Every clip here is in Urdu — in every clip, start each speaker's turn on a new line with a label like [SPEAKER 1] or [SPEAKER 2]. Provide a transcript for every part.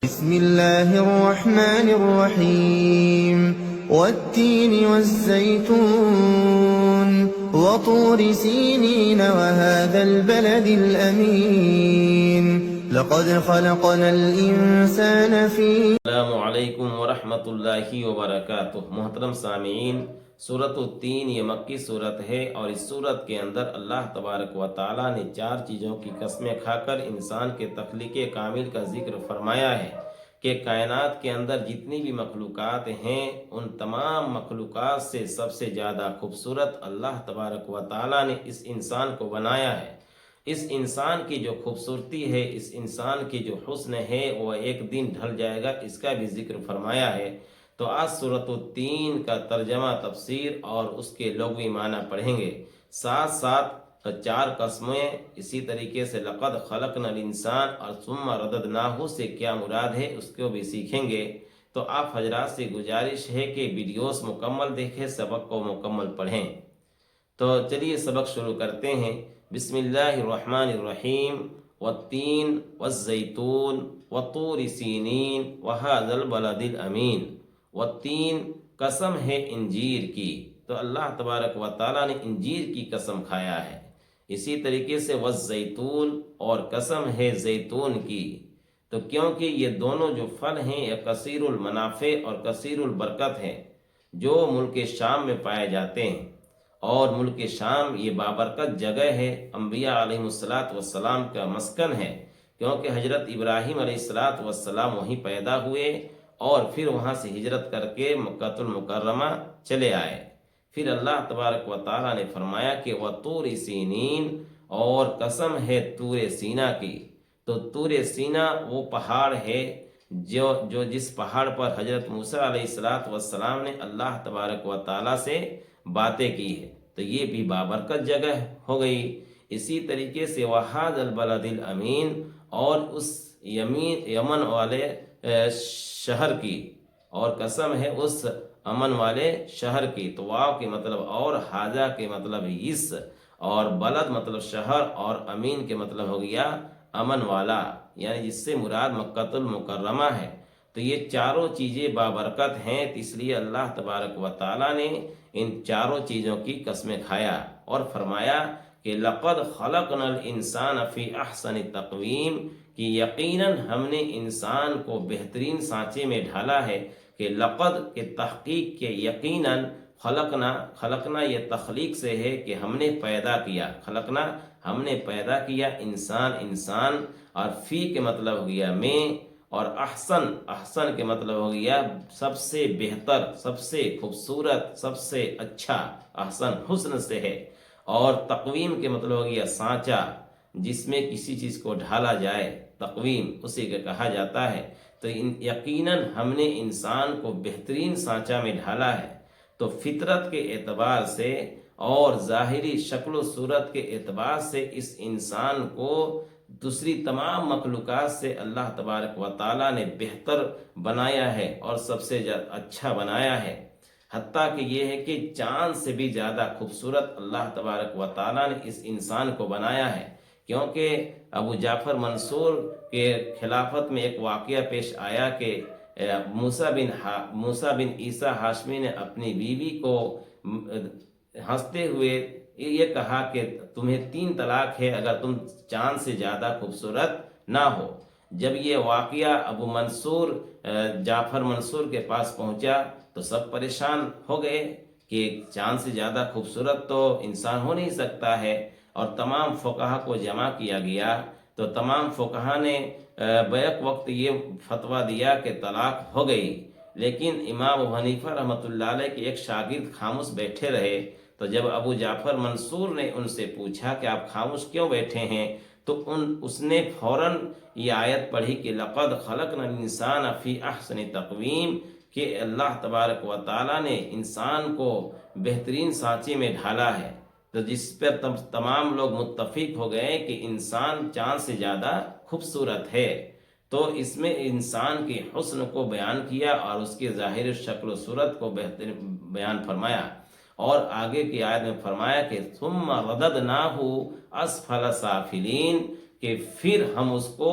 [SPEAKER 1] بسم اللہ الرحمن الرحیم والتین والزیتون وطور سینین وهذا البلد الأمین لقد خلقنا الإنسان فی
[SPEAKER 2] السلام علیکم ورحمۃ اللہ وبرکاتہ۔ محترم سامعین، سورۃ التین یہ مکی سورت ہے، اور اس سورت کے اندر اللہ تبارک و تعالیٰ نے 4 چیزوں کی قسمیں کھا کر انسان کے تخلیق کامل کا ذکر فرمایا ہے کہ کائنات کے اندر جتنی بھی مخلوقات ہیں ان تمام مخلوقات سے سب سے زیادہ خوبصورت اللہ تبارک و تعالیٰ نے اس انسان کو بنایا ہے۔ اس انسان کی جو خوبصورتی ہے، اس انسان کی جو حسن ہے، وہ ایک دن ڈھل جائے گا، اس کا بھی ذکر فرمایا ہے۔ تو آج سورۃ التین کا ترجمہ، تفسیر اور اس کے لغوی معنی پڑھیں گے، ساتھ ساتھ 4 قسمیں، اسی طریقے سے لقد خلقنا الانسان اور ثم رددناہ سے کیا مراد ہے اس کو بھی سیکھیں گے۔ تو آپ حضرات سے گزارش ہے کہ ویڈیوز مکمل دیکھیں، سبق کو مکمل پڑھیں۔ تو چلیے سبق شروع کرتے ہیں۔ بسم اللہ الرحمن الرحیم۔ والتین والزیتون وطور سینین وہذا البلد الامین۔ والتین قسم ہے انجیر کی، تو اللہ تبارک و تعالیٰ نے انجیر کی قسم کھایا ہے۔ اسی طریقے سے والزیتون، اور قسم ہے زیتون کی، تو کیونکہ یہ دونوں جو پھل ہیں یہ کثیر المنافع اور کثیر البرکت ہیں، جو ملک شام میں پائے جاتے ہیں، اور ملک شام یہ بابرکت جگہ ہے، انبیاء علیہ السلام کا مسکن ہے، کیونکہ حضرت ابراہیم علیہ السلام وہیں پیدا ہوئے اور پھر وہاں سے ہجرت کر کے مکہ المکرمہ چلے آئے۔ پھر اللہ تبارک و تعالیٰ نے فرمایا کہ وطور سینین، اور قسم ہے طور سینا کی۔ تو طور سینا وہ پہاڑ ہے جو جس پہاڑ پر حضرت موسیٰ علیہ السلام نے اللہ تبارک و تعالیٰ سے باتیں کی ہے، تو یہ بھی بابرکت جگہ ہو گئی۔ اسی طریقے سے وہذا البلد الامین، اور اس یمن والے شہر کی، اور قسم ہے اس امن والے شہر کی۔ تو واو کے مطلب اور، حاجہ کے مطلب اس، اور بلد مطلب شہر، اور امین کے مطلب ہو گیا امن والا، یعنی جس سے مراد مکہ المکرمہ ہے۔ تو یہ 4 چیزیں بابرکت ہیں، اس لیے اللہ تبارک و تعالیٰ نے ان 4 چیزوں کی قسمیں کھایا اور فرمایا کہ لقد خلقنا الانسان فی احسن تقویم، کہ یقیناً ہم نے انسان کو بہترین سانچے میں ڈھالا ہے۔ کہ لقد کے تحقیق کے یقیناً، خلقنا یہ تخلیق سے ہے کہ ہم نے پیدا کیا، خلقنا ہم نے پیدا کیا انسان، اور فی کے مطلب ہو گیا میں، اور احسن کے مطلب ہو گیا سب سے بہتر، سب سے خوبصورت، سب سے اچھا، احسن حسن سے ہے، اور تقویم کے مطلب ہو گیا سانچہ، جس میں کسی چیز کو ڈھالا جائے، تقویم اسی کو کہا جاتا ہے۔ تو یقیناً ہم نے انسان کو بہترین سانچہ میں ڈھالا ہے۔ تو فطرت کے اعتبار سے اور ظاہری شکل و صورت کے اعتبار سے اس انسان کو دوسری تمام مخلوقات سے اللہ تبارک و تعالیٰ نے بہتر بنایا ہے اور سب سے اچھا بنایا ہے۔ حتیٰ کہ یہ ہے کہ چاند سے بھی زیادہ خوبصورت اللہ تبارک و تعالیٰ نے اس انسان کو بنایا ہے، کیونکہ ابو جعفر منصور کے خلافت میں ایک واقعہ پیش آیا کہ موسیٰ بن عیسیٰ ہاشمی نے اپنی بیوی کو ہنستے ہوئے یہ کہا کہ تمہیں 3 طلاق ہے اگر تم چاند سے زیادہ خوبصورت نہ ہو۔ جب یہ واقعہ ابو جعفر منصور کے پاس پہنچا تو سب پریشان ہو گئے کہ چاند سے زیادہ خوبصورت تو انسان ہو نہیں سکتا ہے، اور تمام فقہا کو جمع کیا گیا۔ تو تمام فقہا نے بیک وقت یہ فتویٰ دیا کہ طلاق ہو گئی، لیکن امام ابو حنیفہ رحمۃ اللہ علیہ کے ایک شاگرد خاموش بیٹھے رہے۔ تو جب ابو جعفر منصور نے ان سے پوچھا کہ آپ خاموش کیوں بیٹھے ہیں، تو اس نے فوراً یہ آیت پڑھی کہ لقد خلقنا الانسان فی احسن تقویم، کہ اللہ تبارک و تعالیٰ نے انسان کو بہترین سانچے میں ڈھالا ہے، تو جس پر تمام لوگ متفق ہو گئے کہ انسان چاند سے زیادہ خوبصورت ہے۔ تو اس میں انسان کے حسن کو بیان کیا اور اس کے ظاہر شکل و صورت کو بہتر بیان فرمایا، اور آگے کی آیت میں فرمایا کہ ثم رددناہ اسفل سافلین، کہ پھر ہم اس کو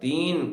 [SPEAKER 2] 3